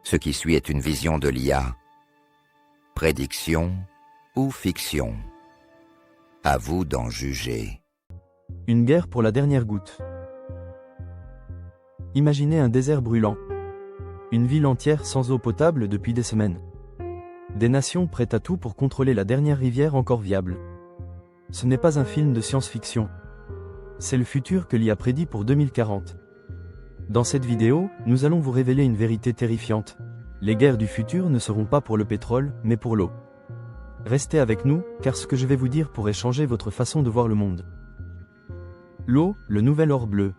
Ce qui suit est une vision de l'IA. Prédiction ou fiction? À vous d'en juger. Une guerre pour la dernière goutte. Imaginez un désert brûlant. Une ville entière sans eau potable depuis des semaines. Des nations prêtes à tout pour contrôler la dernière rivière encore viable. Ce n'est pas un film de science-fiction. C'est le futur que l'IA prédit pour 2040. Dans cette vidéo, nous allons vous révéler une vérité terrifiante. Les guerres du futur ne seront pas pour le pétrole, mais pour l'eau. Restez avec nous, car ce que je vais vous dire pourrait changer votre façon de voir le monde. L'eau, le nouvel or bleu.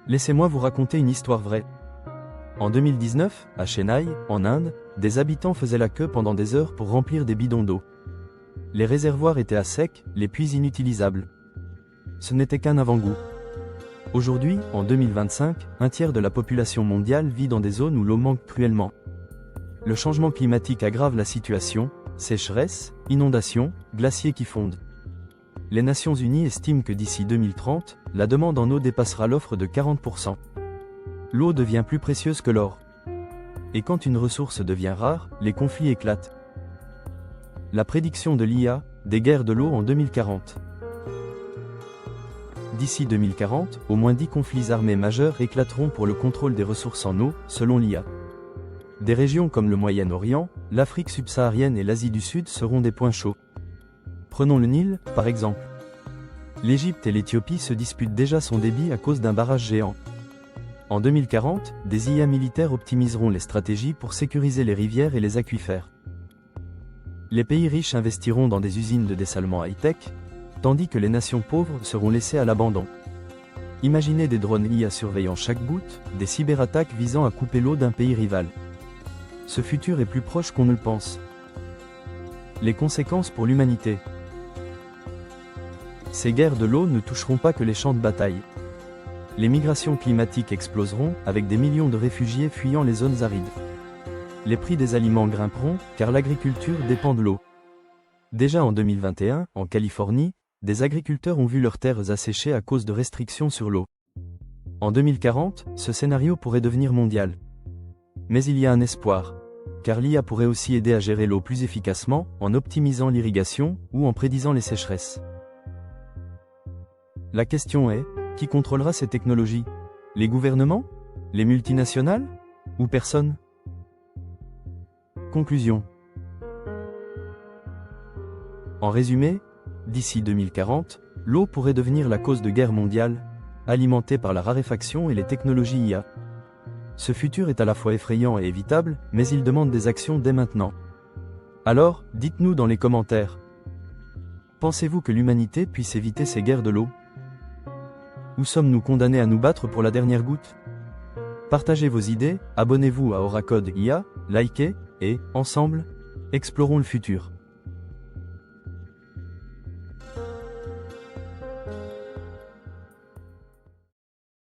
Laissez-moi vous raconter une histoire vraie. En 2019, à Chennai, en Inde, des habitants faisaient la queue pendant des heures pour remplir des bidons d'eau. Les réservoirs étaient à sec, les puits inutilisables. Ce n'était qu'un avant-goût. Aujourd'hui, en 2025, un tiers de la population mondiale vit dans des zones où l'eau manque cruellement. Le changement climatique aggrave la situation, sécheresse, inondations, glaciers qui fondent. Les Nations Unies estiment que d'ici 2030, la demande en eau dépassera l'offre de 40%. L'eau devient plus précieuse que l'or. Et quand une ressource devient rare, les conflits éclatent. La prédiction de l'IA, des guerres de l'eau en 2040. D'ici 2040, au moins 10 conflits armés majeurs éclateront pour le contrôle des ressources en eau, selon l'IA. Des régions comme le Moyen-Orient, l'Afrique subsaharienne et l'Asie du Sud seront des points chauds. Prenons le Nil, par exemple. L'Égypte et l'Éthiopie se disputent déjà son débit à cause d'un barrage géant. En 2040, des IA militaires optimiseront les stratégies pour sécuriser les rivières et les aquifères. Les pays riches investiront dans des usines de dessalement high-tech, tandis que les nations pauvres seront laissées à l'abandon. Imaginez des drones IA surveillant chaque goutte, des cyberattaques visant à couper l'eau d'un pays rival. Ce futur est plus proche qu'on ne le pense. Les conséquences pour l'humanité. Ces guerres de l'eau ne toucheront pas que les champs de bataille. Les migrations climatiques exploseront, avec des millions de réfugiés fuyant les zones arides. Les prix des aliments grimperont, car l'agriculture dépend de l'eau. Déjà en 2021, en Californie, des agriculteurs ont vu leurs terres assécher à cause de restrictions sur l'eau. En 2040, ce scénario pourrait devenir mondial. Mais il y a un espoir, car l'IA pourrait aussi aider à gérer l'eau plus efficacement, en optimisant l'irrigation, ou en prédisant les sécheresses. La question est, qui contrôlera ces technologies? Les gouvernements? Les multinationales? Ou personne? Conclusion. En résumé, d'ici 2040, l'eau pourrait devenir la cause de guerre mondiale, alimentée par la raréfaction et les technologies IA. Ce futur est à la fois effrayant et évitable, mais il demande des actions dès maintenant. Alors, dites-nous dans les commentaires. Pensez-vous que l'humanité puisse éviter ces guerres de l'eau? Ou sommes-nous condamnés à nous battre pour la dernière goutte? Partagez vos idées, abonnez-vous à Aura Code IA, likez, et, ensemble, explorons le futur.